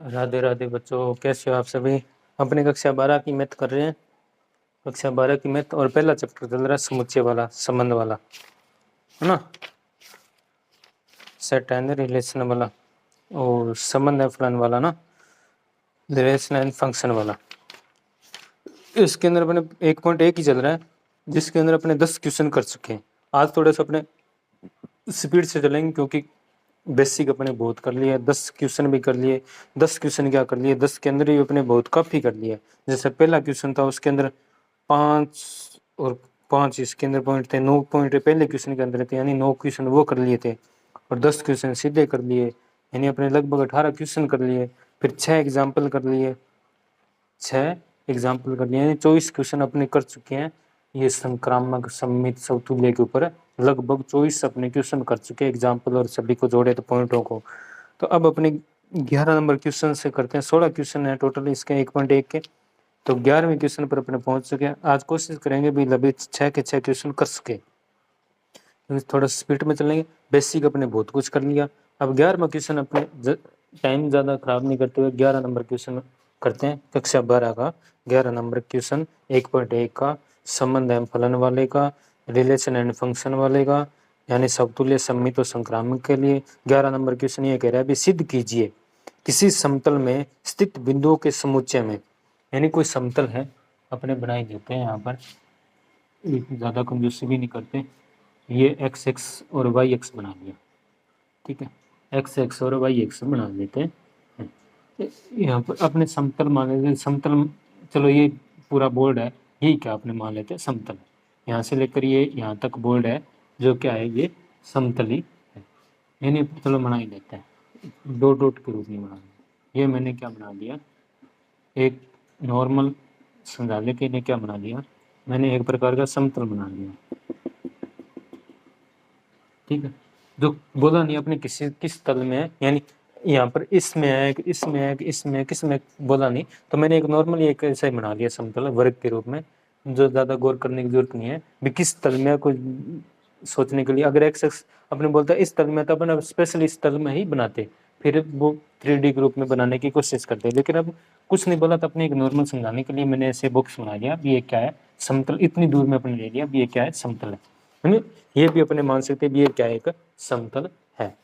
राधे राधे बच्चों, कैसे हो आप सभी। अपने कक्षा 12 की मैथ कर रहे हैं। कक्षा 12 की मैथ और पहला चैप्टर चल रहा है समुच्चय वाला, संबंध वाला, है ना। सेट एंड रिलेशन वाला और संबंध है फलन वाला ना, रिलेशन एंड फंक्शन वाला। इसके अंदर अपने 1.1 ही चल रहा है, जिसके अंदर अपने 10 क्वेश्चन कर चुके हैं। आज थोड़े से अपने स्पीड से चलेंगे क्योंकि बेसिक अपने बहुत कर लिए, 10 क्वेश्चन भी कर लिए। 10 क्वेश्चन क्या कर लिए, 10 के अंदर ही अपने बहुत काफ़ी कर लिए। जैसे पहला क्वेश्चन था उसके अंदर 5 और 5 इसके अंदर पॉइंट थे, 9 पॉइंट पहले क्वेश्चन के अंदर थे, यानी 9 क्वेश्चन वो कर लिए थे और 10 क्वेश्चन सीधे कर लिए, यानी अपने लगभग 18 क्वेश्चन कर लिए। फिर 6 एग्जाम्पल कर लिए, 6 एग्जाम्पल कर लिए, यानी 24 क्वेश्चन अपने कर चुके हैं। ये संक्रामक सममित समतुल्य के ऊपर लगभग 24 अपने क्वेश्चन कर चुके हैं, एग्जाम्पल और सभी को जोड़े तो पॉइंटों को। तो अब अपने 11 नंबर क्वेश्चन से करते हैं। 16 क्वेश्चन है टोटल इसके 1.1 के, तो 11वें क्वेश्चन पर अपने पहुंच चुके हैं। आज कोशिश करेंगे भी लगे 6 के 6 क्वेश्चन कर सके, थोड़ा स्पीड में चलेंगे। बेसिक अपने बहुत कुछ कर लिया। अब 11वां क्वेश्चन अपने टाइम ज़्यादा खराब नहीं करते हुए 11 नंबर क्वेश्चन करते हैं। कक्षा 12 का 11 नंबर क्वेश्चन 1.1 का संबंध एवं फलन वाले का, रिलेशन एंड फंक्शन वाले का, यानी समतुल्य सममित और संक्रामक के लिए 11 नंबर क्वेश्चन ये कह रहा है भी सिद्ध कीजिए किसी समतल में स्थित बिंदुओं के समुच्चय में, यानी कोई समतल है अपने बनाई देते हैं। यहाँ पर ज़्यादा कंजूसी भी नहीं करते, ये एक्स एक्स और वाई एक्स बना लिया, ठीक है, एक्स एक्स और वाई एक्स बना लेते हैं। यहाँ पर अपने समतल मान लेते हैं, समतल, चलो ये पूरा बोर्ड है, यही क्या अपने मान लेते हैं समतल। यहाँ से लेकर ये यहाँ तक बोर्ड है, जो क्या है ये समतल ही है, यानी चलो बना ही लेते हैं, डॉट डॉट के रूप में बना लिया। ये मैंने क्या बना दिया, एक नॉर्मल समझाने के लिए क्या बना दिया मैंने, एक प्रकार का समतल बना लिया, ठीक है। जो बोला नहीं अपने किस तल में है, यानी यहाँ पर इसमें है, इसमें है, इसमें किसमें बोला नहीं, तो मैंने एक नॉर्मली एक ऐसा ही बना लिया समतल वर्ग के रूप में, जो ज़्यादा गौर करने की जरूरत नहीं है भी किस तल में कुछ सोचने के लिए। अगर एक्स एक्स अपने बोलता है इस तल में, तो अपन स्पेशल इस तल में ही बनाते, फिर वो 3D के रूप में बनाने की कोशिश करते। लेकिन अब कुछ नहीं बोला तो अपने एक नॉर्मल समझाने के लिए मैंने ऐसे बॉक्स बना लिया, ये क्या है समतल, इतनी दूर में अपने ले लिया, ये क्या है समतल है। ये भी अपने मान सकते हैं ये क्या है, एक समतल है।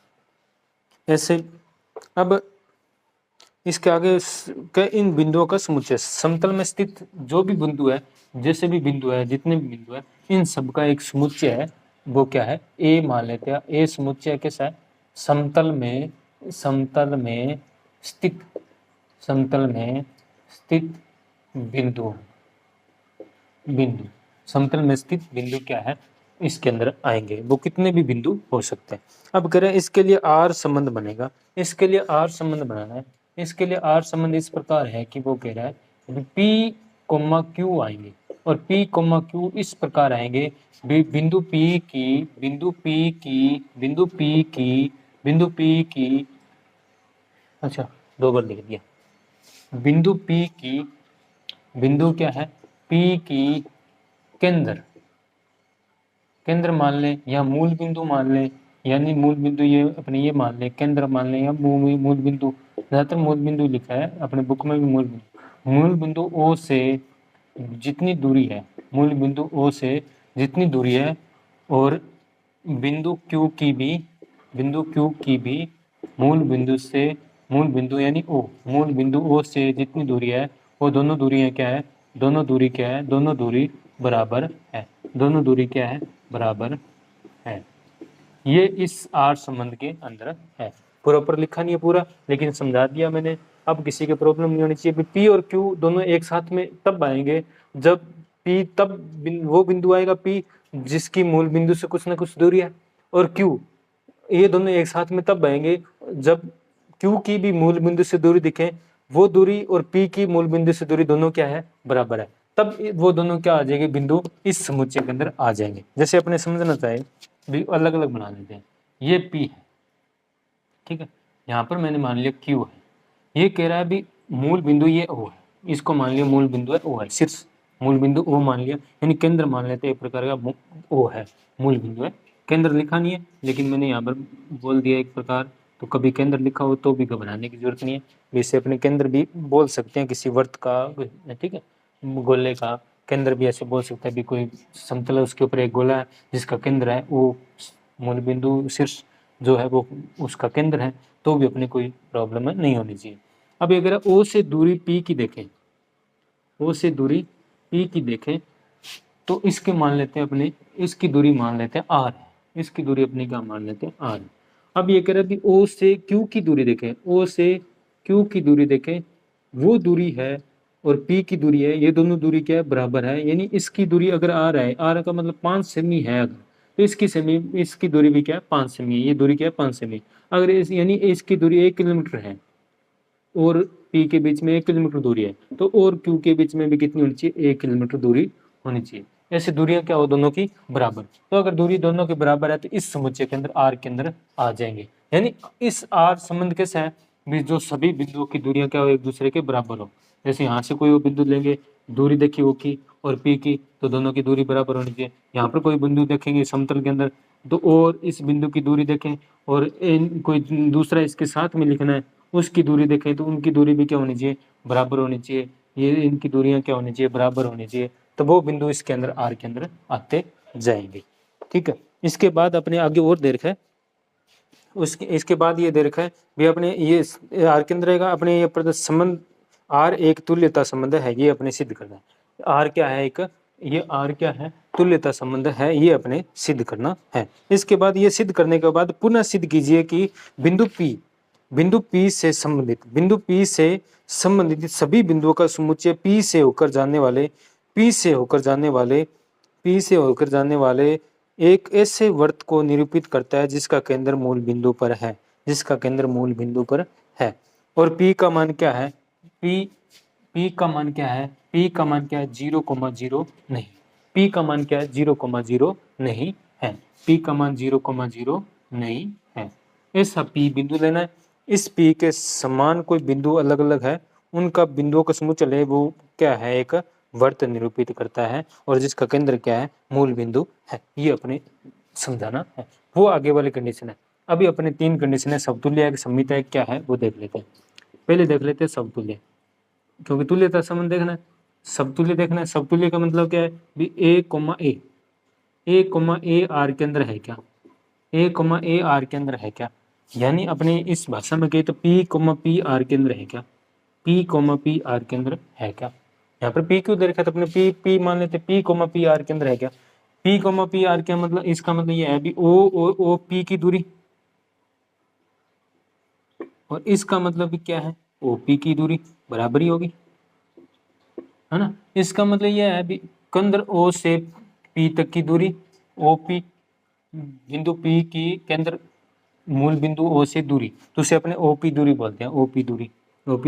ऐसे अब इसके आगे के इन बिंदुओं का समुच्चय, समतल में स्थित जो भी बिंदु है, जैसे भी बिंदु है, जितने भी बिंदु है, इन सब का एक समुच्चय है, वो क्या है ए मान लेते हैं। ए समुच्चय कैसा है, समतल में स्थित, समतल में स्थित बिंदु समतल में स्थित बिंदु क्या है इसके अंदर आएंगे, वो कितने भी बिंदु हो सकते हैं। अब करें इसके लिए आर संबंध बनेगा, इसके लिए आर संबंध बनाना है। इसके लिए आर संबंध इस प्रकार है कि वो कह रहा है पी कोमा क्यू आएंगे, और पी कोमा क्यू इस प्रकार आएंगे, बिंदु पी की, अच्छा 2 बार लिख दिया, बिंदु पी की, बिंदु क्या है पी की केंद्र मान लें या मूल बिंदु मान लें, यानी मूल बिंदु ये अपने ये मान लें, केंद्र मान लें या मूल बिंदु, ज़्यादातर मूल बिंदु लिखा है अपने बुक में भी। मूल बिंदु ओ से जितनी दूरी है, मूल बिंदु ओ से जितनी दूरी है, और बिंदु क्यू की भी मूल बिंदु यानी ओ, मूल बिंदु ओ से जितनी दूरी है, वो दोनों दूरियां क्या है, दोनों दूरी बराबर है, दोनों दूरी क्या है बराबर है। ये इस आर संबंध के अंदर है। प्रॉपर लिखा नहीं है पूरा, लेकिन समझा दिया मैंने। अब किसी के प्रॉब्लम नहीं होनी चाहिए। पी और क्यू दोनों एक साथ में तब आएंगे जब पी, तब वो बिंदु आएगा पी जिसकी मूल बिंदु से कुछ ना कुछ दूरी है, और क्यू, ये दोनों एक साथ में तब आएंगे जब क्यू की भी मूल बिंदु से दूरी दिखे, वो दूरी और पी की मूल बिंदु से दूरी दोनों क्या है बराबर है, तब वो दोनों क्या आ जाएंगे, बिंदु इस समुच्चय के अंदर आ जाएंगे। जैसे अपने समझना चाहे भी अलग अलग बना लेते हैं। ये पी है, ठीक है, यहाँ पर मैंने मान लिया क्यू है, ये कह रहा है भी मूल बिंदु ये ओ है, इसको मान लिया मूल बिंदु है ओ है, शीर्ष मूल बिंदु ओ मान लिया, यानी केंद्र मान लेते हैं, एक प्रकार का ओ है मूल बिंदु है। केंद्र लिखा नहीं है लेकिन मैंने यहाँ पर बोल दिया एक प्रकार तो कभी केंद्र लिखा हो तो भी घबराने की जरूरत नहीं है, इसे अपने केंद्र भी बोल सकते हैं किसी वर्त का, ठीक है, गोले का केंद्र भी ऐसे बोल सकते हैं। भी कोई समतल है उसके ऊपर एक गोला है जिसका केंद्र है वो मूल बिंदु शीर्ष जो है वो उसका केंद्र है, तो भी अपनी कोई प्रॉब्लम नहीं होनी चाहिए। अब अगर ओ से दूरी पी की देखें, ओ से दूरी पी की देखें तो इसके मान लेते हैं अपने, इसकी दूरी मान लेते हैं आर है, इसकी दूरी अपनी क्या मान लेते हैं आर। अब ये कह रहा है कि ओ से क्यू की दूरी देखें, ओ से क्यू की दूरी देखें, वो दूरी है और पी की दूरी है, ये दोनों दूरी क्या है बराबर है, यानी इसकी दूरी अगर आर है, आर का मतलब 5 सेमी है अगर, तो इसकी सेमी, इसकी दूरी भी क्या है 5 सेमी है, ये दूरी क्या है 5 सेमी। अगर इस यानी इसकी दूरी 1 किलोमीटर है और पी के बीच में 1 किलोमीटर दूरी है, तो और क्यू के बीच में भी कितनी होनी चाहिए 1 किलोमीटर दूरी होनी चाहिए। ऐसे दूरियां क्या हो दोनों की बराबर, तो अगर दूरी दोनों के बराबर है तो इस समुच्चय के अंदर आर के अंदर आ जाएंगे। यानी इस आर संबंध कैसा है भी, जो सभी बिंदुओं की दूरियां क्या हो एक दूसरे के बराबर हो। जैसे यहाँ से कोई वो बिंदु लेंगे, दूरी देखी ओ की और पी की, तो दोनों की दूरी बराबर होनी चाहिए। यहाँ पर कोई बिंदु देखेंगे समतल के अंदर, तो और इस बिंदु की दूरी देखें और कोई दूसरा इसके साथ में लिखना है उसकी दूरी देखें, तो उनकी दूरी भी क्या होनी चाहिए बराबर होनी चाहिए। ये इनकी दूरियां क्या होनी चाहिए बराबर होनी चाहिए, तो वो बिंदु इसके अंदर आर के अंदर आते जाएंगे। ठीक है, इसके बाद अपने आगे और दे रखा है, उसके इसके बाद ये दे रखा है भी अपने ये आर के अंदर रहेगा अपने ये प्रदत्त संबंध आर एक तुल्यता संबंध है, ये अपने सिद्ध करना है। आर क्या है एक, ये आर क्या है तुल्यता संबंध है, ये अपने सिद्ध करना है। इसके बाद ये सिद्ध करने के बाद पुनः सिद्ध कीजिए कि बिंदु पी, बिंदु P से संबंधित, बिंदु P से संबंधित सभी बिंदुओं का समुच्चय P से होकर जाने वाले, P से होकर जाने वाले, P से होकर जाने वाले एक ऐसे वर्त को निरूपित करता है जिसका केंद्र मूल बिंदु पर है, जिसका केंद्र मूल बिंदु पर है। और P का मान क्या है, P का मान क्या है, P का मान क्या है 0,0 नहीं, P का मान क्या है 0,0 नहीं है, P का मान 0,0 नहीं है। ऐसा P बिंदु लेना है, इस P के समान कोई बिंदु अलग अलग है, उनका बिंदुओं का समुच्चय है वो क्या है एक वर्त निरूपित करता है और जिसका केंद्र क्या है मूल बिंदु है, ये अपने समझाना है। वो आगे वाली कंडीशन है। अभी अपने 3 कंडीशन है, समतुल्य है, सममित है, क्या है वो देख लेते हैं। पहले देख लेते हैं समतुल्य, क्योंकि तुल्यता संबंध देखना है, समतुल्य देखना है। समतुल्य का मतलब क्या है भी ए आर के अंदर है क्या, ए आर के अंदर है क्या, यानी अपने इस भाषा में कहे तो पी आर के अंदर है क्या, पी आर के अंदर है क्या। यहाँ पर पी क्यों दे रखा है, तो अपने पी मान लेते पी आर के अंदर है क्या। पी आर क्या मतलब, इसका मतलब ये है भी ओ पी की दूरी, और इसका मतलब भी क्या है ओ पी की दूरी बराबर ही होगी, है ना। इसका मतलब यह है भी केंद्र ओ से पी तक की दूरी, ओ पी बिंदु पी की केंद्र मूल बिंदु ओ से दूरी, तो उसे अपने ओपी दूरी बोलते हैं, ओपी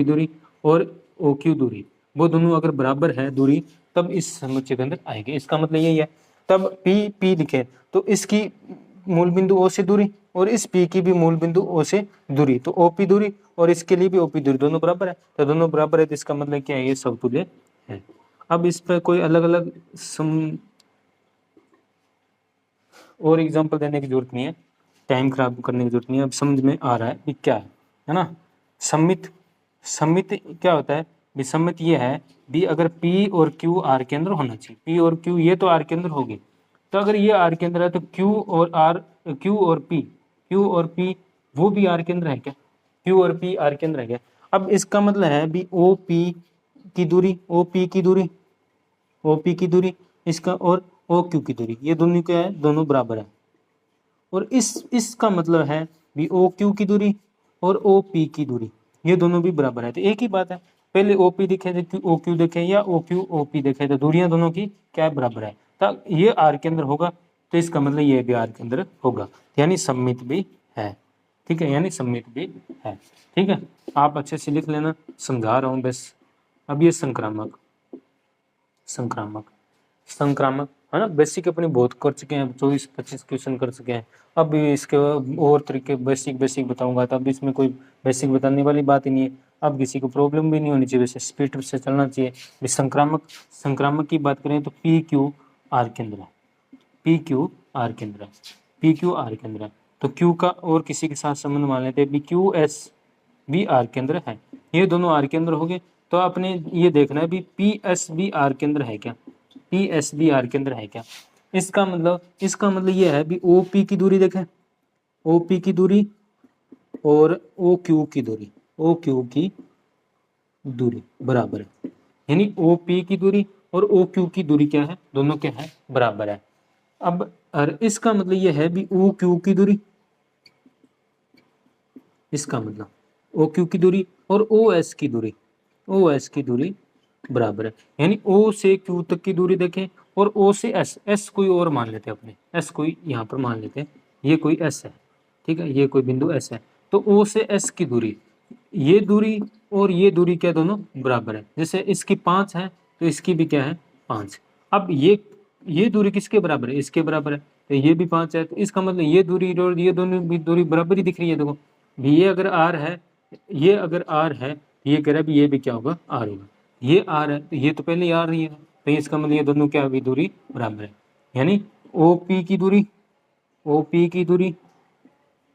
दूरी और ओ क्यू दूरी, वो दोनों अगर बराबर है दूरी तब इस समुच्चय के अंदर आएंगे। इसका मतलब यही है, तब पी लिखे तो इसकी मूल बिंदु ओ से दूरी और इस पी की भी मूल बिंदु ओ से दूरी, तो ओपी दूरी और इसके लिए भी ओपी दूरी दोनों बराबर है, तो दोनों बराबर है तो इसका मतलब क्या है ये समतुल्य है। अब इस पर कोई अलग अलग और एग्जाम्पल देने की जरूरत नहीं है, टाइम खराब करने की जरूरत नहीं है, अब समझ में आ रहा है क्या है ना। सम्मित, सम्मित क्या होता है भी, सम्मित ये है भी अगर P और Q R के अंदर होना चाहिए, P और Q ये तो R के अंदर होगी, तो अगर ये R के अंदर है तो Q और P वो भी R के अंदर है क्या, Q और P R के अंदर है क्या। अब इसका मतलब है भी OP की दूरी, OP की दूरी इसका और OQ की दूरी, ये दोनों क्या है दोनों बराबर है, और इसका मतलब है भी OQ की दूरी और OP की दूरी ये दोनों भी बराबर है, तो एक ही बात है। पहले OP दिखे थे OQ देखे या OQ OP देखे, तो दूरियां दोनों की क्या बराबर है, तो ये R के अंदर होगा, तो इसका मतलब ये भी R के अंदर होगा, यानी सम्मित भी है। ठीक है, यानी सम्मित भी है। ठीक है, आप अच्छे से लिख लेना, समझा रहा हूँ बस। अब ये संक्रामक, संक्रामक है ना, बेसिक अपनी बहुत कर चुके हैं, 24-25 क्वेश्चन कर चुके हैं। अब इसके और तरीके बेसिक बताऊंगा, तो अब इसमें कोई बेसिक बताने वाली बात ही नहीं है। अब किसी को प्रॉब्लम भी नहीं होनी चाहिए, वैसे स्पीड से चलना चाहिए। संक्रामक की बात करें तो पी क्यू आर के अंदर है, पी क्यू आर के अंदर है, तो Q का और किसी के साथ संबंध मान लेते हैं भी QS भी R के अंदर है, ये दोनों R के अंदर हो गए। तो आपने ये देखना है भी PS भी R के अंदर है क्या, PS भी R के अंदर है क्या। इसका मतलब ये है भी OP की दूरी देखें, OP की दूरी और OQ की दूरी, OQ की दूरी बराबर है, यानी OP की दूरी और OQ की दूरी क्या है, दोनों क्या है, बराबर है। अब और इसका मतलब ये है भी OQ की दूरी, इसका मतलब OQ की दूरी और OS की दूरी, OS की दूरी बराबर है, यानी O से Q तक की दूरी देखें और O से S, S कोई और मान लेते हैं अपने, S कोई यहाँ पर मान लेते हैं, ये कोई S है, ठीक है, ये कोई बिंदु S है। तो O से S की दूरी, ये दूरी और ये दूरी क्या दोनों बराबर है, जैसे इसकी 5 है तो इसकी भी क्या है 5। अब ये दूरी किसके बराबर है, इसके बराबर है, तो ये भी 5 है, तो इसका मतलब ये दूरी और ये दोनों भी दूरी बराबर ही दिख रही है। देखो भी ये अगर R है, ये अगर R है, ये कह रहा है भी ये भी क्या होगा R होगा, ये R है तो ये तो पहले R ही है, तो इसका मतलब ये दोनों क्या भी दूरी बराबर है, यानी OP की दूरी, OP की दूरी,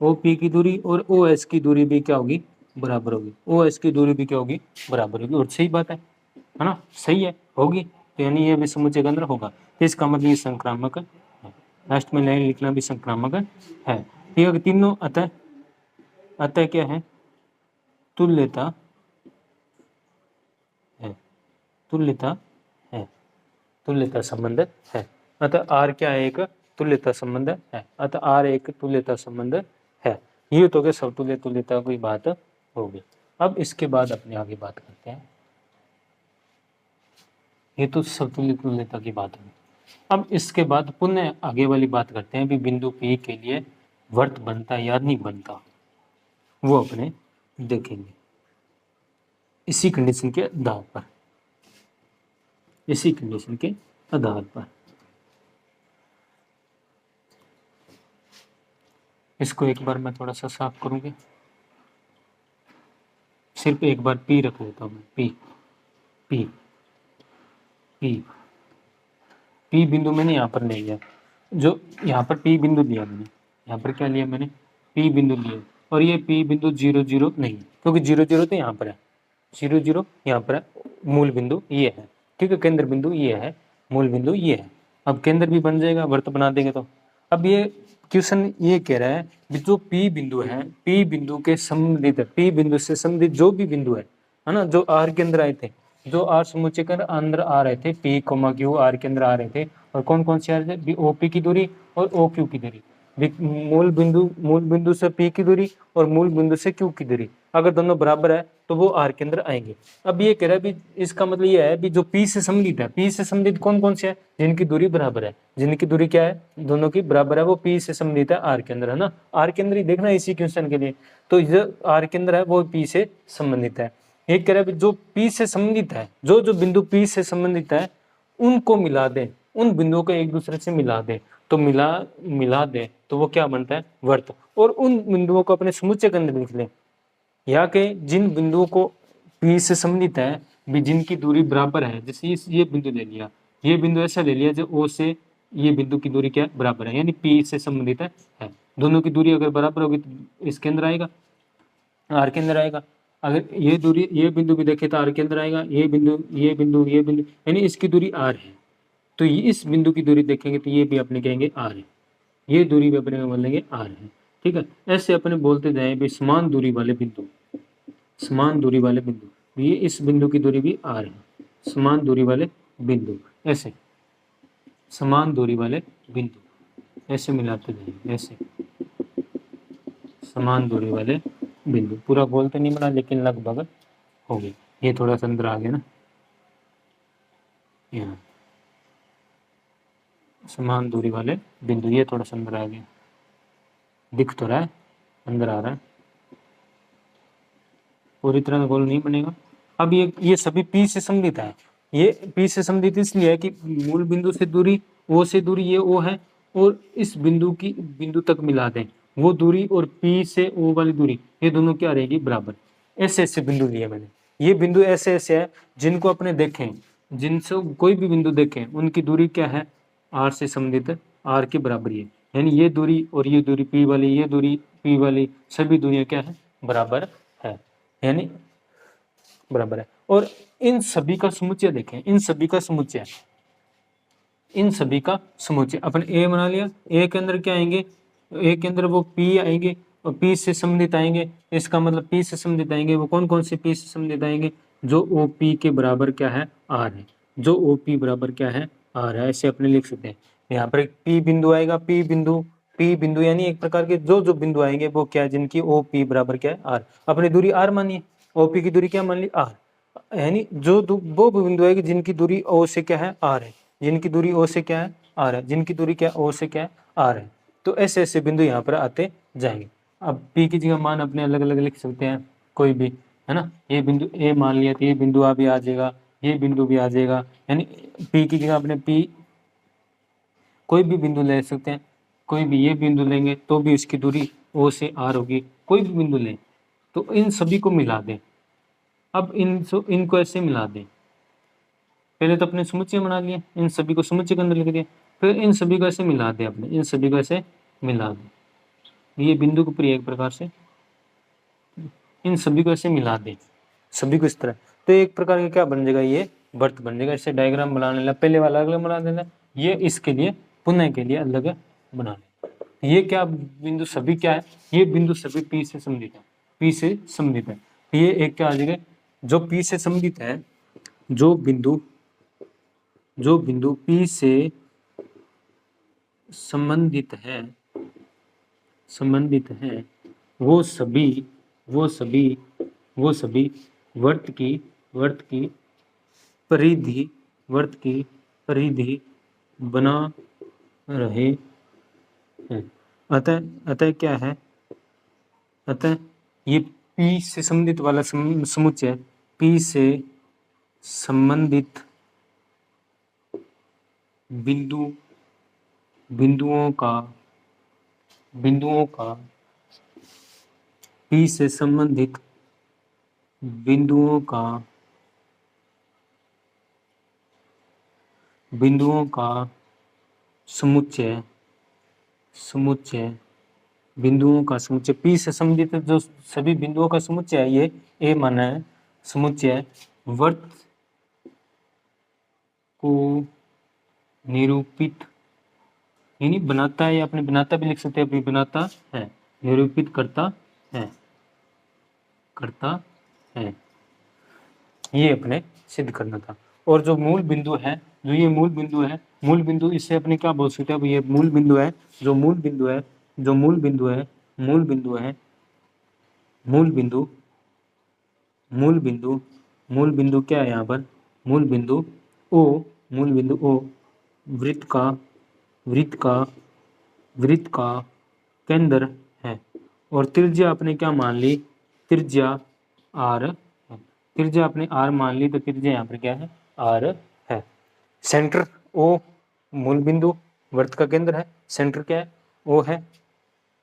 OP की दूरी और OS की दूरी भी क्या होगी, बराबर होगी, OS की दूरी भी क्या होगी, बराबर होगी। और सही बात है ना, सही है, होगी, तो यानी ये भी समुच्चय के अंदर होगा, तो इसका मतलब ये संक्रामक है। लास्ट में लाइन लिखना भी संक्रामक है। ठीक है, तीनों अतः क्या है, तुल्यता है, तुल्यता है, तुल्यता संबंध है। अतः R क्या है, एक तुल्यता संबंध है, अतः R एक तुल्यता संबंध है। ये तो क्या समतुल्य तुल्यता की बात होगी। अब इसके बाद अपने आगे बात करते हैं, ये तो समतुल्य तुल्यता की बात है। अब इसके बाद पुनः आगे वाली बात करते हैं भी बिंदु P के लिए वर्त बनता या नहीं बनता, वो अपने देखेंगे इसी कंडीशन के आधार पर, इसी कंडीशन के आधार पर। इसको एक बार मैं थोड़ा सा साफ करूंगी, सिर्फ एक बार P रख लेता हूँ, P P P P बिंदु मैंने यहाँ पर ले लिया, जो यहाँ पर P बिंदु लिया मैंने, यहाँ पर क्या लिया मैंने, P बिंदु लिया, और ये P बिंदु 0 0 नहीं, क्योंकि 0 0 तो यहाँ पर है, 0 0 यहाँ पर है, मूल बिंदु ये है, ठीक है, केंद्र बिंदु ये है, मूल बिंदु ये है। अब केंद्र भी बन जाएगा, वर्त बना देंगे तो। अब ये क्वेश्चन ये कह रहा है कि जो P बिंदु है, P बिंदु के संबंधित, P बिंदु से संबंधित जो भी बिंदु है ना, जो R के अंदर आए थे, जो R समुच्चय के अंदर आ रहे थे, P, Q R के अंदर आ रहे थे, और कौन कौन से आ रहे थे, OP की दूरी और OQ की दूरी, मूल बिंदु से P की दूरी और मूल बिंदु से Q की दूरी अगर दोनों बराबर है तो वो R के अंदर आएंगे। अब ये कह रहा है भी इसका मतलब ये है भी जो P से संबंधित है, P से संबंधित कौन कौन से है, जिनकी दूरी बराबर है, जिनकी दूरी क्या है, दोनों की बराबर है, वो P से संबंधित है R के अंदर, है ना, R के अंदर ही देखना इसी क्वेश्चन के लिए, तो जो R के अंदर है वो P से संबंधित है। एक कह रहा है जो P से संबंधित है, जो जो बिंदु P से संबंधित है उनको मिला दें, उन बिंदुओं को एक दूसरे से मिला दें, तो मिला दे तो वो क्या बनता है, वर्त, और उन बिंदुओं को अपने समुच्चय के अंदर लिख लें, या के जिन बिंदुओं को P से संबंधित है भी जिनकी दूरी बराबर है, जैसे ये बिंदु ले लिया, ये बिंदु ऐसा ले लिया जो O से ये बिंदु की दूरी क्या बराबर है, यानी P से संबंधित है, दोनों की दूरी अगर बराबर होगी तो इसके अंदर आएगा, R के अंदर आएगा। अगर ये दूरी, ये बिंदु भी देखे तो R के अंदर आएगा, ये बिंदु यानी इसकी दूरी R है, तो ये इस बिंदु की दूरी देखेंगे तो ये भी अपने कहेंगे R है, ये दूरी भी अपने बोलेंगे R है, ठीक है। ऐसे अपने बोलते जाए भी समान दूरी वाले बिंदु, समान दूरी वाले बिंदु, ये इस बिंदु की दूरी भी R है, समान दूरी वाले बिंदु, ऐसे समान दूरी वाले बिंदु ऐसे मिलाते जाएंगे, ऐसे समान दूरी वाले बिंदु, पूरा गोल तो नहीं बना लेकिन लगभग हो गई, ये थोड़ा सा अंदर आ गया ना, यहाँ समान दूरी वाले बिंदु, ये थोड़ा सा अंदर आ गया, दिख तो रहा है, अंदर आ रहा है, पूरी तरह गोल नहीं बनेगा। अब ये सभी P से संबंधित है, ये P से संबंधित इसलिए है कि मूल बिंदु से दूरी O से दूरी ये O है, और इस बिंदु तक मिला दें वो दूरी, और P से O वाली दूरी, ये दोनों क्या रहेगी, बराबर। ऐसे ऐसे बिंदु लिए मैंने, ये बिंदु ऐसे ऐसे है जिनको अपने देखें, जिनसे कोई भी बिंदु देखें उनकी दूरी क्या है, R से संबंधित R के बराबर है, यानी ये दूरी और ये दूरी P वाली, ये दूरी P वाली, सभी दूरियां क्या है, बराबर है, यानी बराबर है। और इन सभी का समुच्चय देखें, इन सभी का समुच्चय, इन सभी का समुच्चय अपन ए बना लिया। ए के अंदर क्या आएंगे, ए के अंदर वो P आएंगे और P से संबंधित आएंगे। इसका मतलब P से संबंधित आएंगे, वो कौन कौन से P से संबंधित आएंगे, जो OP के बराबर क्या है, R है, जो OP बराबर क्या है, R है। ऐसे अपने लिख सकते हैं। यहाँ पर एक P बिंदु आएगा, P बिंदु यानी एक प्रकार के जो जो बिंदु आएंगे वो क्या है, जिनकी OP बराबर क्या है, R। अपनी दूरी R मानिए, OP की दूरी क्या मान ली, R, यानी जो वो बिंदु आएगी जिनकी दूरी O से क्या है, R है, जिनकी दूरी O से क्या है, R है, जिनकी दूरी क्या O से क्या है, R है। तो ऐसे ऐसे बिंदु यहाँ पर आते जाएंगे। अब P की जगह मान अपने अलग अलग लिख सकते हैं, कोई भी, है ना। ये बिंदु A मान लिया तो ये बिंदु आ भी आ जाएगा, ये बिंदु भी आ जाएगा, यानी P की जगह अपने P कोई भी बिंदु ले सकते हैं, कोई भी ये बिंदु लेंगे तो भी इसकी दूरी O से R होगी, कोई भी बिंदु लें तो इन सभी को मिला दें। अब इनको ऐसे मिला दें, पहले तो अपने समुच्चय बना लिए, इन सभी को समुच्चय के अंदर लिख दिया, फिर इन सभी को ऐसे मिला दें, अपने इन सभी को ऐसे मिला दें, ये बिंदु के ऊपर एक प्रकार से इन सभी को ऐसे मिला दें, सभी को इस तरह, तो एक प्रकार का क्या बन जाएगा, ये वर्त बन जाएगा। ऐसे डायग्राम बनाने लगा, पहले वाला अलग बना देना, ये इसके लिए पुनः के लिए अलग बना लें। ये क्या बिंदु सभी क्या है, ये बिंदु सभी P से संबंधित है, P से संबंधित है। ये एक क्या आ जाएगा, जो P से संबंधित है, जो बिंदु P से संबंधित है, वो सभी वर्त की परिधि बना रहे हैं। अतः क्या है, अतः ये P से संबंधित वाला समुच्चय, P से संबंधित बिंदुओं का P से संबंधित बिंदुओं का समुच्चय P से संबंधित जो सभी बिंदुओं का समुच्चय है, ये A माना है समुच्चय, वर्त को निरूपित यानी बनाता है, या अपने बनाता भी लिख सकते हैं, अपनी बनाता है, निरूपित करता है, ये अपने सिद्ध करना था। और जो मूल बिंदु है, ये मूल बिंदु इससे अपने क्या बोल सकते हैं, अब ये मूल बिंदु है, मूल बिंदु क्या है यहाँ पर, मूल बिंदु O वृत्त का केंद्र है। और त्रिज्या अपने क्या मान ली, त्रिज्या R है, त्रिज्या अपने R मान ली, तो त्रिज्या यहाँ पर क्या है, R है। सेंटर O मूल बिंदु वृत्त का केंद्र है, सेंटर क्या है, O है,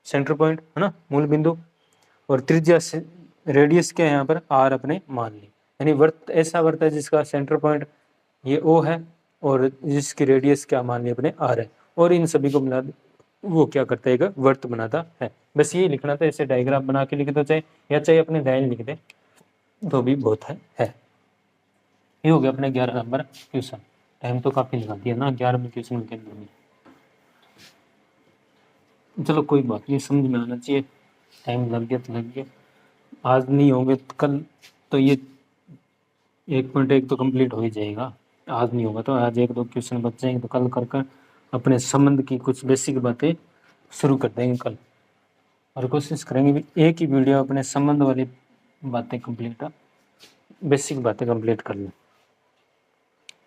सेंटर पॉइंट है ना, मूल बिंदु, और त्रिज्या से रेडियस क्या है यहाँ पर, R अपने मान ली। यानी वृत्त ऐसा वृत्त है जिसका सेंटर पॉइंट ये O है और जिसकी रेडियस क्या मान ली अपने, R है, और इन सभी को मिला वो क्या करता है, वर्त बनाता है। बस ये लिखना था, ऐसे डायग्राम बना के लिख दो, चाहे अपने लाइन लिख दे तो भी बहुत है। ये हो गया अपने 11 नंबर क्वेश्चन। टाइम तो काफी लगा दिया ना 11 में क्वेश्चन के अंदर में। चलो कोई बात नहीं, समझ में आना चाहिए, टाइम लग गया तो लग गया, आज नहीं होंगे तो कल तो ये 1.1 तो कंप्लीट हो ही जाएगा। आज नहीं होगा तो आज 1-2 क्वेश्चन बच जाएंगे, तो कल कर अपने संबंध की कुछ बेसिक बातें शुरू कर देंगे कल, और कोशिश करेंगे भी एक ही वीडियो अपने संबंध वाली बातें कंप्लीट, बेसिक बातें कंप्लीट कर लें।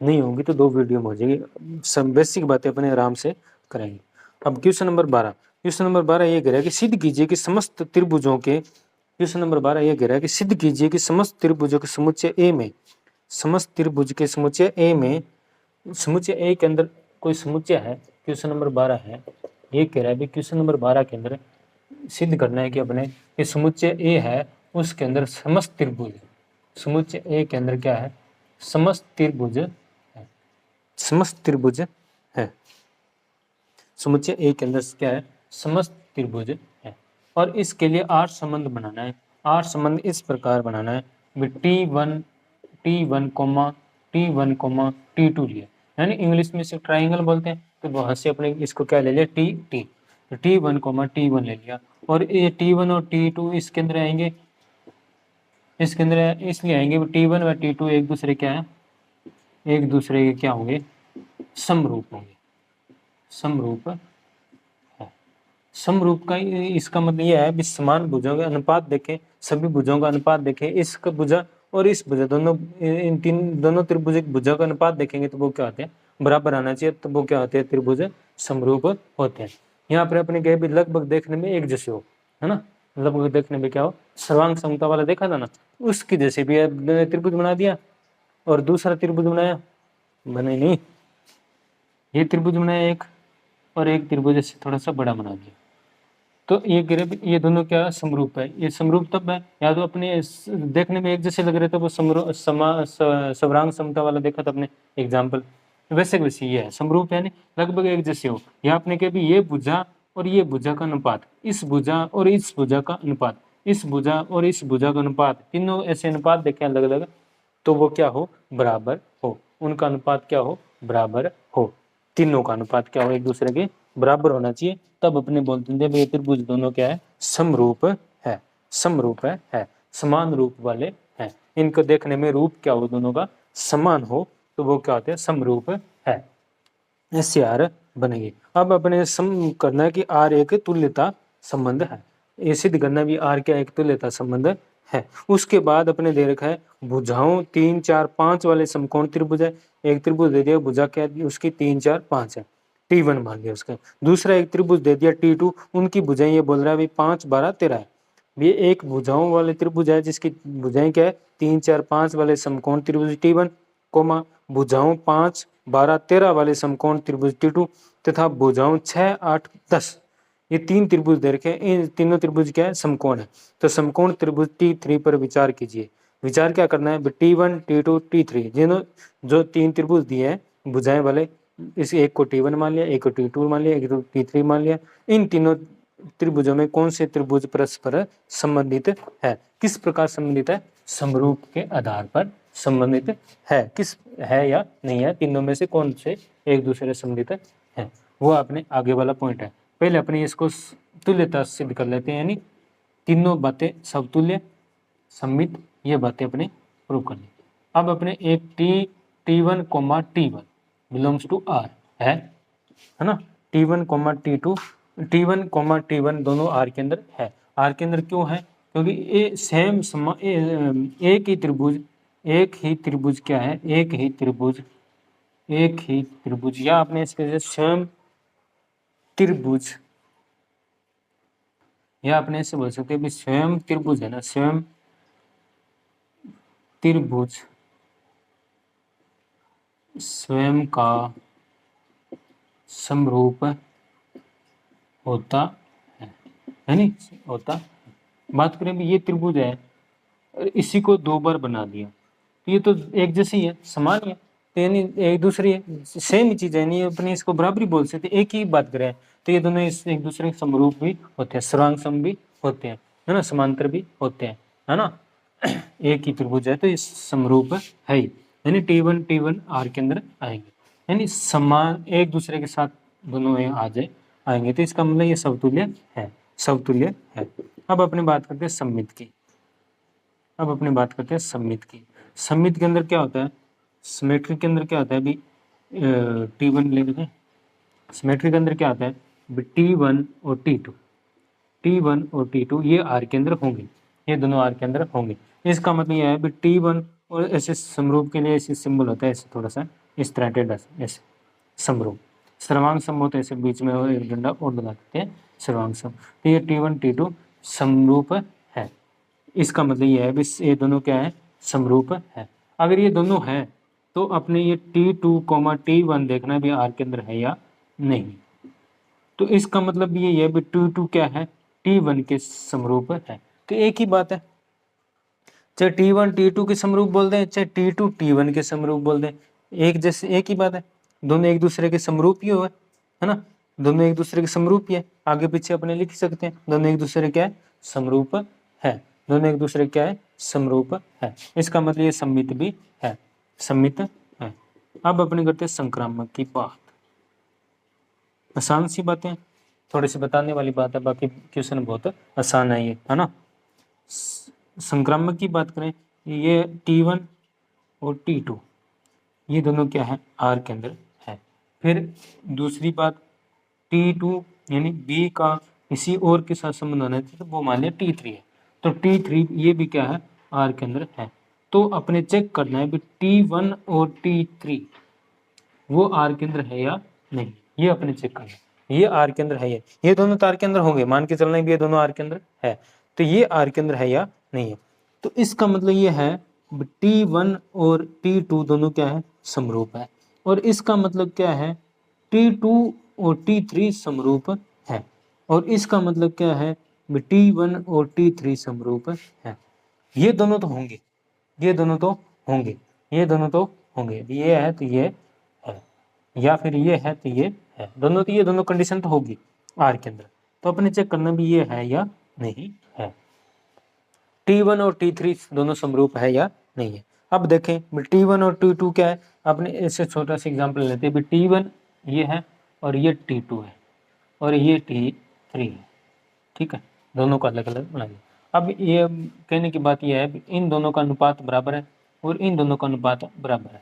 नहीं होंगी तो 2 वीडियो में हो जाएगी, सब बेसिक बातें अपने आराम से करेंगे। अब क्वेश्चन नंबर 12 ये कह रहा है कि सिद्ध कीजिए कि समस्त त्रिभुजों के समस्त त्रिभुजों के समुच्चय ए में, समुच्चय ए के अंदर कोई समुच्चय है, क्वेश्चन नंबर 12 है, ये कह रहा है क्वेश्चन नंबर 12 के अंदर सिद्ध करना है कि अपने ये समुच्चय ए है, उसके अंदर समस्त त्रिभुज, समुच्चय ए के अंदर क्या है, समस्त त्रिभुज है। समुच्चय ए के अंदर क्या है, समस्त त्रिभुज है। और इसके लिए आर संबंध बनाना है। आर संबंध इस प्रकार बनाना है, T1 T1 लिया, यानी इंग्लिश में इसे ट्राइंगल बोलते हैं, तो वहां से अपने इसको क्या ले लिया, T तो T1 ले लिया। और ये T1 और T2 इसके अंदर आएंगे, इसके अंदर इसलिए आएंगे T1 व T2 एक दूसरे क्या है, एक दूसरे के क्या होंगे, समरूप होंगे, समरूप है। समरूप का इसका मतलब यह है भी समान भुजों का अनुपात देखें, सभी भुजों का अनुपात देखें, इसका भुजा और इस भुजा दोनों, इन तीन दोनों त्रिभुज भुजा का अनुपात देखेंगे तो वो क्या होते हैं, बराबर आना चाहिए, तो वो क्या होते हैं, त्रिभुज समरूप होते हैं। यहाँ पर अपने कहे भी लगभग देखने में एक जैसे हो, है ना, लगभग देखने में क्या हो, सर्वांग समता वाला देखा था ना, उसकी जैसे भी त्रिभुज बना दिया। और दूसरा त्रिभुज बनाया, बने नहीं, ये त्रिभुज बनाया एक, और एक त्रिभुज से थोड़ा सा बड़ा बना दिया, तो ये दोनों क्या समरूप है। ये समरूप तब है, या तो अपने देखने में एक जैसे लग रहे थे वो सवरांग समता वाला देखा था अपने एग्जाम्पल, वैसे वैसे ये है समरूप, यानी लगभग एक जैसे हो। यहाँ आपने कहा भी ये भुजा और ये भुजा का अनुपात, इस भुजा और इस भुजा का अनुपात, इस भुजा और इस भुजा का अनुपात, तीनों ऐसे अनुपात देखे अलग अलग, तो वो क्या हो, बराबर हो, उनका अनुपात क्या हो, बराबर हो, तीनों का अनुपात क्या हो, एक दूसरे के बराबर होना चाहिए, तब अपने बोलते हैं ये त्रिभुज दोनों क्या है, समरूप है, समरूप है, समान रूप वाले हैं। इनको देखने में रूप क्या हो, दोनों का समान हो, तो वो क्या होते हैं, समरूप है, ऐसे आर बनेंगे। अब अपने सम करना है कि आर एक तुल्यता संबंध है, ये सिद्ध करना भी आर क्या एक तुल्यता संबंध है। उसके बाद अपने दे रखा है भुजाओं 3, 4, 5 वाले समकोण त्रिभुज है। एक त्रिभुज दे दिया, भुजा क्या उसकी 3, 4, 5 है, T1 मान लिया उसका। दूसरा एक त्रिभुज दे दिया T2, उनकी भुजाएं ये बोल रहा है 5, 12, 13 है। ये एक भुजाओं वाले त्रिभुज है जिसकी भुजाएं क्या है, 3, 4, 5 वाले समकोण त्रिभुज T1, कोमा भुजाओं 5, 12, 13 वाले समकोण त्रिभुज T2 तथा भुजाओं 6, 8, 10, ये 3 त्रिभुज दे रखे हैं। इन तीनों त्रिभुज क्या है, समकोण है। तो समकोण त्रिभुज T3 पर विचार कीजिए। विचार क्या करना है, T1, T2, T3 जिन्हों जो 3 त्रिभुज दिए हैं भुजाएं वाले, इस एक को T1 मान लिया, एक को T2 मान लिया, एक को T3 मान लिया। इन तीनों त्रिभुजों में कौन से त्रिभुज परस्पर संबंधित है, किस प्रकार संबंधित है, समरूप के आधार पर संबंधित है, किस है या नहीं है, तीनों में से कौन से एक दूसरे से संबंधित है, वो आपने आगे वाला पॉइंट है। पहले अपने इसको तुल्यता सिद्ध कर लेते हैं, यानी तीनों बातें समतुल्य सम्मित, ये बातें अपने प्रूव कर ली। अब अपने एक T1, T1 belongs to R है ना, T1, T2, T1, T1 दोनों R के अंदर है। R के अंदर क्यों है, क्योंकि ये सेम एक ही त्रिभुज क्या है, एक ही त्रिभुज या आपने इसके स्वयं त्रिभुज, या आपने ऐसे बोल सकते हैं स्वयं त्रिभुज है ना, स्वयं त्रिभुज स्वयं का समरूप होता है, यानी होता। बात करें भी ये त्रिभुज है, इसी को 2 बार बना दिया तो ये तो एक जैसी है, समान ही है, तो यानी एक दूसरी है, सेम ही चीज है, नहीं अपने इसको बराबरी बोल सकते। एक ही बात करें तो ये दोनों एक दूसरे के समरूप भी होते हैं, सर्वांग सम भी होते हैं, है ना, समांतर भी होते हैं, है ना। एक ही त्रिभुज है तो ये समरूप है ही, यानी T1 R के अंदर आएंगे, यानी समान एक दूसरे के साथ दोनों आ जाए आएंगे, तो इसका मतलब ये समतुल्य है, समतुल्य है। अब अपने बात करते हैं सम्मित की। अब अपने बात करते हैं सम्मित की। सम्मित के अंदर क्या होता है, सिमेट्री के अंदर क्या होता है अभी T1 ले लेते हैं। सिमेट्री के अंदर क्या होता है, T1 और T2 ये R के अंदर होंगे, ये दोनों R के अंदर होंगे। इसका मतलब यह है T1 और ऐसे समरूप के लिए ऐसे सिंबल होता है, ऐसे थोड़ा सा इस तरह टेढ़ा ऐसे समरूप, सर्वांग सम होता है, ऐसे बीच में और एक डंडा और लगा देते हैं सर्वांग सम। तो ये T1 T2 समरूप है, इसका मतलब यह है ये दोनों क्या है, समरूप है। अगर ये दोनों है तो अपने ये T2, T1 देखना भी R के अंदर है या नहीं, तो इसका मतलब ये है T2 क्या है, T1 के समरूप है। तो एक ही बात है, चाहे T1 T2 के समरूप बोल दें, चाहे T2 T1 के समरूप बोल दें, एक जैसे एक ही बात है, दोनों एक दूसरे के समरूप ही हो है ना। दोनों एक दूसरे के समरूप ही है, आगे पीछे अपने लिख सकते हैं, दोनों एक दूसरे क्या है, समरूप है, दोनों एक दूसरे क्या है, समरूप है। इसका मतलब ये सममित भी है, सममित है। अब अपने करते हैं संक्रामक की बात। आसान सी बातें, थोड़ी सी बताने वाली बात है, बाकी क्वेश्चन बहुत आसान है ये, है ना। संक्रामक की बात करें, ये T1 और T2 ये दोनों क्या है, आर के अंदर है। फिर दूसरी बात, T2 यानी बी का किसी और के साथ संबंध होना चाहिए, तो वो मान लिया T3 है, तो T3 ये भी क्या है, आर के अंदर है। तो अपने चेक करना है कि T1 और T3 वो आर के अंदर है या नहीं, ये अपने चेक करना है। ये आर के अंदर है ये दोनों तो आर के अंदर होंगे, मान के चलना भी ये दोनों आर के अंदर है, तो ये आर के अंदर है या नहीं है। तो इसका मतलब ये है T1 और T2 दोनों क्या है, समरूप है। और इसका मतलब क्या है, T2 और T3 समरूप है। और इसका मतलब क्या है, T1 और T3 समरूप है। ये दोनों तो होंगे, ये दोनों तो होंगे, ये दोनों तो होंगे, ये है तो ये है, या फिर ये है तो ये है, दोनों तो ये दोनों कंडीशन तो होगी आर के अंदर। तो अपने चेक करना भी ये है या नहीं है, T1 और T3 दोनों समरूप है या नहीं है। अब देखें T1 और T2 क्या है, अपने इससे छोटा सा एग्जांपल लेते हैं। T1 ये है और ये T2 है और ये T3 है, ठीक है, दोनों का अलग अलग बना लिया। अब ये कहने की बात यह है इन दोनों का अनुपात बराबर है और इन दोनों का अनुपात बराबर है,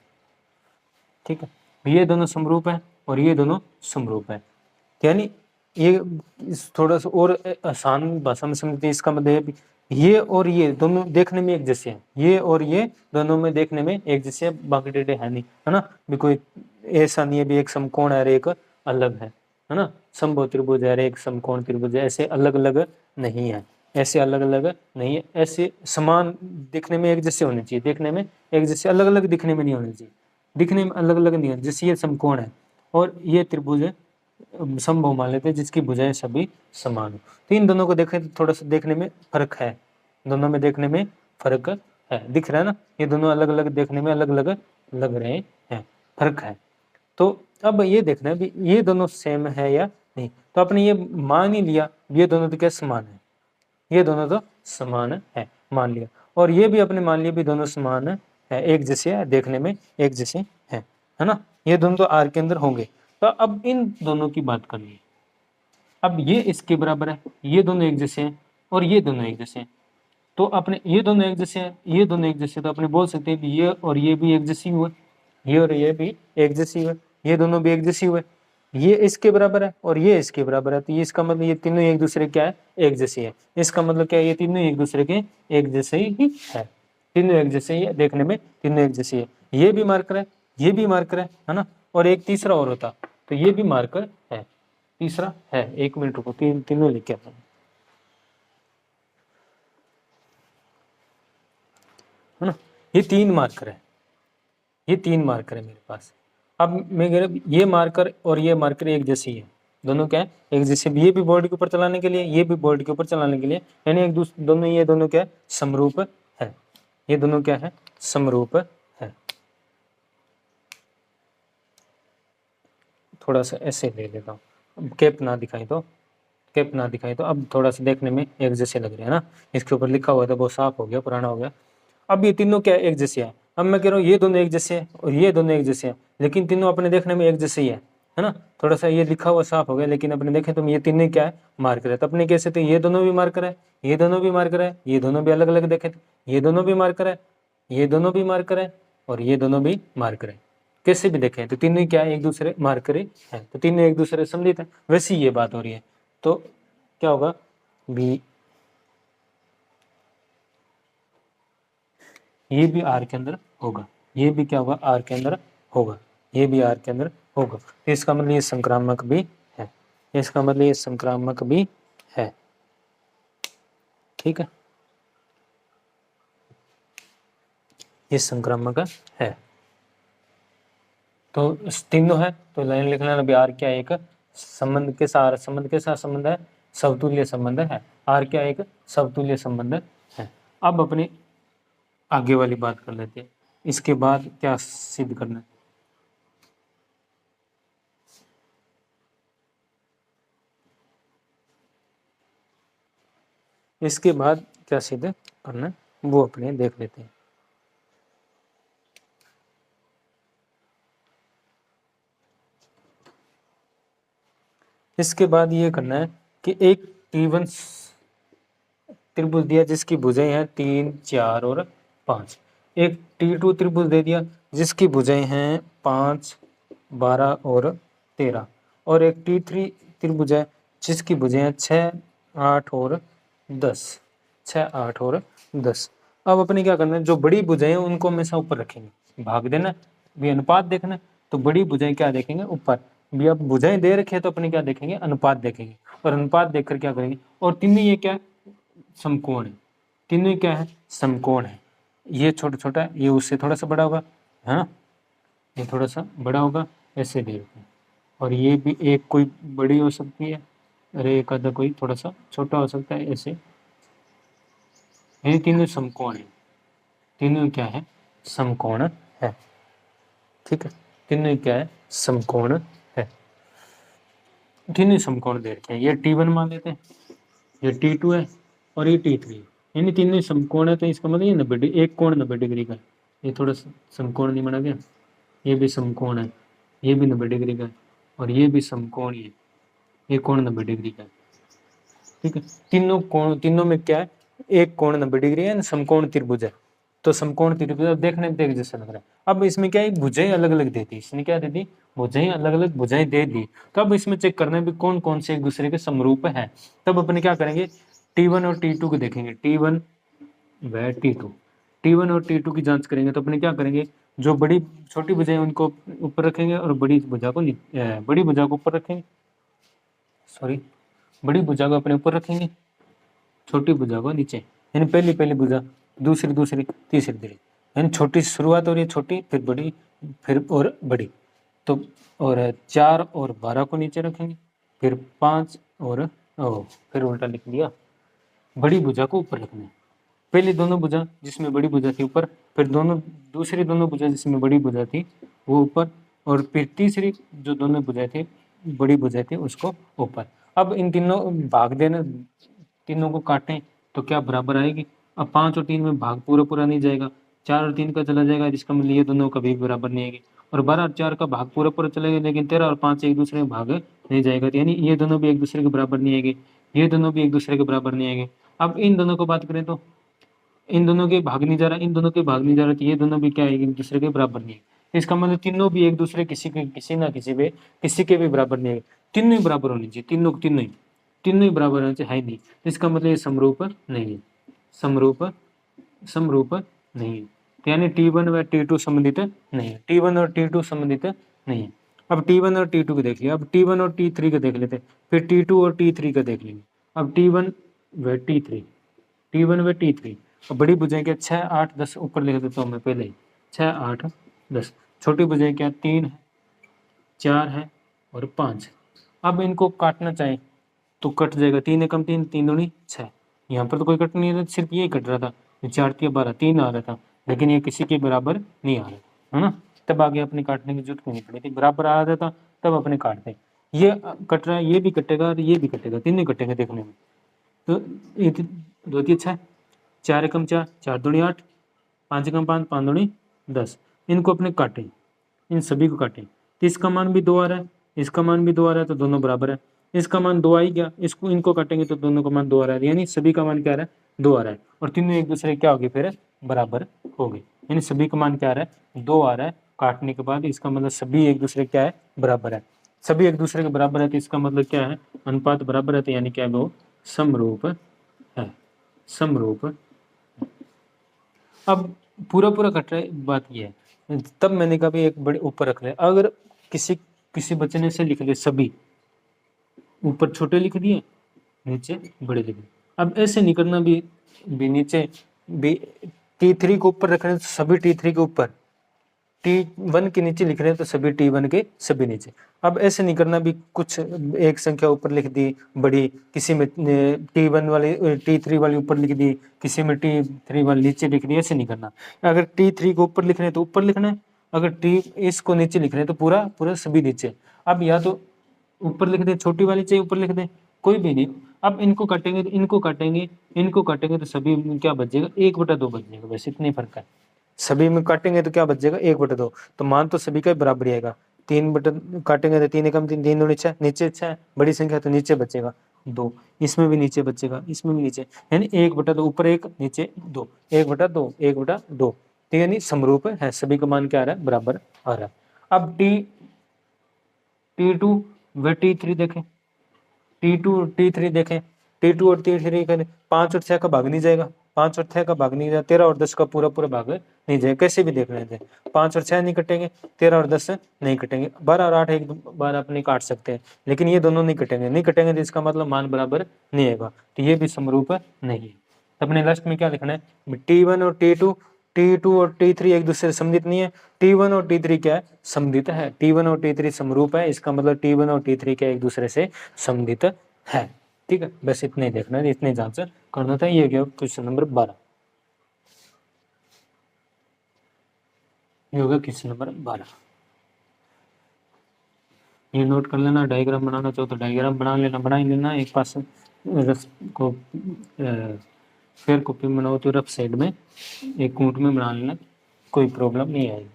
ठीक है, ये दोनों समरूप है और ये दोनों समरूप है। यानी ये थोड़ा सा और आसान भाषा में समझते हैं, इसका मतलब ये और ये दोनों देखने में एक जैसे हैं, ये और ये दोनों में देखने में एक जैसे है, बाकी टेढ़े है नहीं, है ना। भी कोई ऐसा नहीं है भी एक समकोण है और एक अलग है ना। समबाहु त्रिभुज है, एक समकोण त्रिभुज है, ऐसे अलग अलग नहीं है, ऐसे अलग अलग नहीं है, ऐसे समान दिखने में एक जैसे होने चाहिए, देखने में एक जैसे, अलग अलग दिखने में नहीं होने चाहिए, दिखने में अलग अलग नहीं है। जैसे ये समकोण है और ये त्रिभुज है, समबाहु मान लेते हैं जिसकी भुजाएं सभी समान हो, तो इन दोनों को देखें तो थोड़ा सा देखने में फर्क है, दोनों में देखने में फर्क है, दिख रहा है ना, ये दोनों अलग अलग देखने में अलग अलग लग रहे हैं, फर्क है। तो अब ये देखना है भी ये दोनों सेम है या नहीं। तो आपने ये मान ही लिया ये दोनों तो क्या समान है, ये दोनों तो समान है, मान लिया। और ये भी अपने मान लिया भी दोनों समान है, एक जैसे है, देखने में एक जैसे है ना। ये दोनों तो आर के अंदर होंगे। तो अब इन दोनों की बात करनी है। अब ये इसके बराबर है, ये दोनों एक जैसे हैं और ये दोनों एक जैसे हैं, तो अपने ये दोनों एक जैसे हैं, ये दोनों एक जैसे, तो अपने बोल सकते हैं कि ये और ये भी एक जैसी हुए, ये और ये भी एक जैसी हुए, ये दोनों भी एक जैसी हुए, ये इसके बराबर है और ये इसके बराबर है, तो ये इसका मतलब ये तीनों एक दूसरे क्या है, एक जैसी है। इसका मतलब क्या है, ये तीनों एक दूसरे के एक जैसे ही है, तीनों एक जैसे ही है, देखने में तीनों एक जैसी है। ये भी मार्कर है, ये भी मार्कर है ना। और एक तीसरा और होता तो ये भी मार्कर है, तीसरा है, एक मिनट रुको, तीनों लिख के आता हूं, है ना। ये तीन मार्कर है, ये तीन मार्कर है मेरे पास। अब मैं कह रहा ये मार्कर और ये मार्कर एक जैसी है, दोनों क्या है, एक जैसे। ये भी बोर्ड के ऊपर चलाने के लिए, ये भी बोर्ड के ऊपर चलाने के लिए, यानी एक दूसरे दोनों, ये दोनों क्या है, समरूप है, ये दोनों क्या है, समरूप है। थोड़ा सा ऐसे ले लेता हूँ, कैप ना दिखाई तो, कैप ना दिखाई तो अब थोड़ा सा देखने में एक जैसे लग रहे हैं ना। इसके ऊपर लिखा हुआ था वो साफ हो गया, पुराना हो गया। अब ये तीनों क्या एक जैसे हैं। अब मैं कह रहा हूँ ये दोनों एक जैसे हैं और ये दोनों एक जैसे हैं, लेकिन तीनों अपने देखने में एक जैसे ही है ना। थोड़ा सा ये लिखा हुआ साफ हो गया, लेकिन अपने देखें तो ये तीनों क्या है, मार्कर है। तो अपने कैसे, तो ये दोनों भी मार्कर है, ये दोनों भी मार्कर है, ये दोनों भी अलग अलग देखे तो ये दोनों भी मार्कर है, ये दोनों भी मार्कर है और ये दोनों भी मार्कर है। कैसे भी देखें तो तीनों क्या है, एक दूसरे मार्कर है, तो तीनों एक दूसरे सम्मिलित है। वैसी ये बात हो रही है, तो क्या होगा, बी, ये भी आर के अंदर होगा, ये भी क्या होगा, आर के अंदर होगा, ये भी आर के अंदर होगा। तो इसका मतलब ये संक्रामक भी है, इसका मतलब ये संक्रामक भी है, ठीक है, ये संक्रामक है। तो तीनों है तो लाइन लिख लेना भी आर क्या एक संबंध के साथ, संबंध के साथ संबंध है, समतुल्य संबंध है, आर क्या एक समतुल्य संबंध है। अब अपनी आगे वाली बात कर लेते हैं, इसके बाद क्या सिद्ध करना है। इसके बाद क्या सीधे करना है वो अपने देख लेते हैं। इसके बाद ये करना है कि एक T1 त्रिभुज दिया जिसकी भुजाएं हैं 3, 4 और 5। एक T2 त्रिभुज दे दिया जिसकी भुजाएं हैं 5, 12 और 13। और एक T3 त्रिभुज है जिसकी भुजाएं हैं 6, 8 और 10। 6, 8 और 10। अब अपने क्या करना है, जो बड़ी भुजाएं हैं उनको हमेशा ऊपर रखेंगे, भाग देना भी अनुपात देखना। तो बड़ी भुजाएं क्या देखेंगे ऊपर, भी अब भुजाएं दे रखे हैं तो अपने क्या देखेंगे अनुपात देखेंगे, और अनुपात देखकर क्या करेंगे, और तीनों ये क्या समकोण है, तीनों क्या है समकोण है। ये छोटा छोटा ये उससे थोड़ा सा बड़ा होगा है ना, ये थोड़ा सा बड़ा होगा ऐसे दे रखे हैं। और ये भी एक कोई बड़ी हो सकती है और एक आधा कोई थोड़ा सा छोटा हो सकता है ऐसे। ये तीनों समकोण है, तीनों क्या है समकोण है। ठीक है, तीनों क्या है समकोण है, तीनों समकोण दे रखे हैं। ये T1 मान लेते हैं, ये T2 है और ये T3 है, यानी तीनों समकोण है। तो इसका मतलब ये 90 डिग्री, एक कोण 90 डिग्री का है। ये थोड़ा समकोण नहीं बना गया, ये भी समकोण है, ये भी 90 डिग्री का है, और ये भी समकोण ही है, ये कोण 90 डिग्री का है। ठीक है, तीनों कोण, तीनों में क्या है एक कोण 90 डिग्री है, समकोण त्रिभुज है। तो समकोण त्रिभुज देखने में देख जैसा लग रहा है। अब इसमें क्या है भुजाएं अलग अलग दे दी, इसने क्या दे दी भुजाएं अलग अलग भुजाएं दे दी। तो अब इसमें चेक करना है भी कौन कौन से एक दूसरे के समरूप है। तब अपने क्या करेंगे T1 और T2 को देखेंगे, T1 व T2, T1 और T2 की जांच करेंगे। तो अपने क्या करेंगे जो बड़ी छोटी भुजाएं उनको ऊपर रखेंगे और बड़ी भुजा को बड़ी भुजा को ऊपर रखेंगे, सॉरी बड़ी भुजा को अपने ऊपर रखेंगे, छोटी भुजा को नीचे, यानी पहली पहली भुजा, दूसरी दूसरी, तीसरी तीसरी, यानी छोटी शुरुआत हो रही है छोटी, फिर बड़ी, फिर और बड़ी। तो और 4 और 12 को नीचे रखेंगे, फिर 5 और फिर उल्टा लिख दिया, बड़ी भुजा को ऊपर रखना है। पहली दोनों भुजा जिसमें बड़ी भुजा थी ऊपर, फिर दोनों दूसरी दोनों भुजा जिसमें बड़ी भुजा थी वो ऊपर, और फिर तीसरी जो दोनों भुजा थी बड़ी भुजा थी उसको ऊपर। अब इन तीनों भाग देना, तीनों को काटें तो क्या बराबर आएगी। अब 5 और 3 में भाग पूरा पूरा नहीं जाएगा, 4 और 3 का चला जाएगा, जिसका मतलब ये दोनों कभी बराबर नहीं आएगी। और 12 और 4 का भाग पूरा पूरा चलेगा, लेकिन 13 और 5 एक दूसरे में भाग नहीं जाएगा, यानी ये दोनों भी एक दूसरे के बराबर नहीं आएंगे, ये दोनों भी एक दूसरे के बराबर नहीं आएंगे। अब इन दोनों को बात करें तो इन दोनों के भाग नहीं जा रहा, इन दोनों के भाग नहीं जा रहा, तो ये दोनों भी क्या है एक दूसरे के बराबर नहीं है। इसका मतलब तीनों भी एक दूसरे किसी ना किसी के भी बराबर नहीं है, तीनों ही बराबर होनी चाहिए, तीनों ही बराबर होने चाहिए, है नहीं। इसका मतलब ये समरूप नहीं है, समरूप समरूप नहीं है। तो यानी T1 व T2 संबंधित नहीं है, T1 और T2 संबंधित नहीं है। अब T1 और T2 को देख लिया, अब T1 और T3 को देख लेते, फिर T2 और T3 का देख लेंगे। अब T1 व T3, T1 व T3, और बड़ी भुजाएं क्या 6, 8, 10 ऊपर लिख देता हूँ मैं पहले ही, 6, 8, 10। छोटी भुजाएं क्या 3 है, 4 है और 5 है। अब इनको काटना चाहें तो कट जाएगा, 3 एकम 3, 3 दूनी 6। यहाँ पर तो कोई कट नहीं रहा, सिर्फ यही कट रहा था, 4 3 12, 3 आ रहा था, लेकिन ये किसी के बराबर नहीं आ रहा है ना। तब आगे अपने काटने की जरूरत नहीं पड़ी थी, बराबर आ रहा था तब अपने काटते। ये कट रहा है, ये भी कटेगा और ये भी कटेगा, तीनों कटेंगे देखने में। तो 2 3 6, 4 एकम 4, 4 दूनी 8, 5 एकम 5, 5 दूनी 10। इनको अपने काटें, इन सभी को काटें। तो इसका मान भी 2 आ रहा है, इसका मान भी 2 आ रहा है, तो दोनों बराबर है। इसका मान 2 आ ही गया, इसको इनको काटेंगे तो दोनों का मान 2 आ रहा है, यानी सभी का मान क्या आ रहा है 2 आ रहा है। और तीनों एक दूसरे क्या हो गए फिर बराबर हो गए, यानी सभी का मान क्या आ रहा है 2 आ रहा है काटने के बाद। इसका मतलब सभी एक दूसरे क्या है बराबर है, सभी एक दूसरे के बराबर है, तो इसका मतलब क्या है अनुपात बराबर है, तो यानी क्या है वो समरूप है, समरूप। अब पूरा पूरा कट रहा है, बात ये है, तब मैंने कहा भी एक बड़े ऊपर रख ले। अगर किसी किसी बच्चे ने से लिख लिया सभी, ऊपर छोटे लिख दिए नीचे बड़े लिख दिए। अब ऐसे नहीं करना भी नीचे भी T3 को ऊपर रख रहे हैं तो सभी T3 के ऊपर, T1 के नीचे लिख रहे हैं तो सभी T1 के सभी नीचे। अब ऐसे नहीं करना भी कुछ एक संख्या ऊपर लिख दी बड़ी, किसी में T1 वाली T3 वाली ऊपर लिख दी, किसी में T3 वाली नीचे लिख दी, ऐसे नहीं करना। अगर T3 को ऊपर लिख रहे हैं तो ऊपर लिखना है, अगर इसको नीचे लिख रहे हैं तो पूरा पूरा सभी नीचे। अब या तो ऊपर लिख दें, छोटी वाली चाहिए ऊपर लिख दें, कोई भी नहीं, अब इनको काटेंगे तो इनको काटेंगे, इनको काटेंगे तो सभी में क्या बच जाएगा, 1/2 बच जाएगा, बस इतना ही फर्क है। सभी में काटेंगे तो क्या बच जाएगा, 1/2। तो मान तो सभी का बराबर ही आएगा। 3 बटा काटेंगे तो 3 एकम 3, 3 दूनी 6, नीचे 6 बड़ी संख्या तो नीचे बचेगा 2, इसमें भी नीचे बचेगा, इसमें भी नीचे, यानी 1/2 ऊपर 1 नीचे 2, 1/2 1/2, ठीक है, नहीं समरूप है, सभी का मान क्या आ रहा है, बराबर आ रहा है। अब T2 व T3 देखें, T2 और T3 देखें, T2 और T3 करें, 5 और 6 का भाग नहीं जाएगा, 5 और 6 का भाग नहीं जाएगा, 13 और 10 का पूरा पूरा भाग नहीं जाएगा, कैसे भी देख लेते हैं, 5 और 6 नहीं कटेंगे, 13 और 10 नहीं कटेंगे, 12 और 8 एक बार अपने काट सकते हैं, लेकिन ये दोनों नहीं कटेंगे, नहीं कटेंगे तो इसका मतलब मान बराबर नहीं आएगा, तो ये भी समरूप नहीं है। तो अपने लास्ट में क्या लिखना है, T1 और T2 और T3 एक दूसरे से सममित नहीं है, T1 और T3 क्या है, सममित है, T1 और T3 समरूप है, इसका मतलब T1 और T3 क्या एक दूसरे से सममित है, ठीक है, बस इतने ही देखना है, इतने जांच करना था। ये गया क्वेश्चन नंबर 12, ये होगा क्वेश्चन नंबर 12। ये नोट कर लेना, डायग्राम बनाना चाहो तो डायग्राम बना लेना, बना ही लेना, एक पास रफ को फेयर कॉपी बनाओ तो रफ साइड में एक कूट में बना लेना, कोई प्रॉब्लम नहीं आएगी।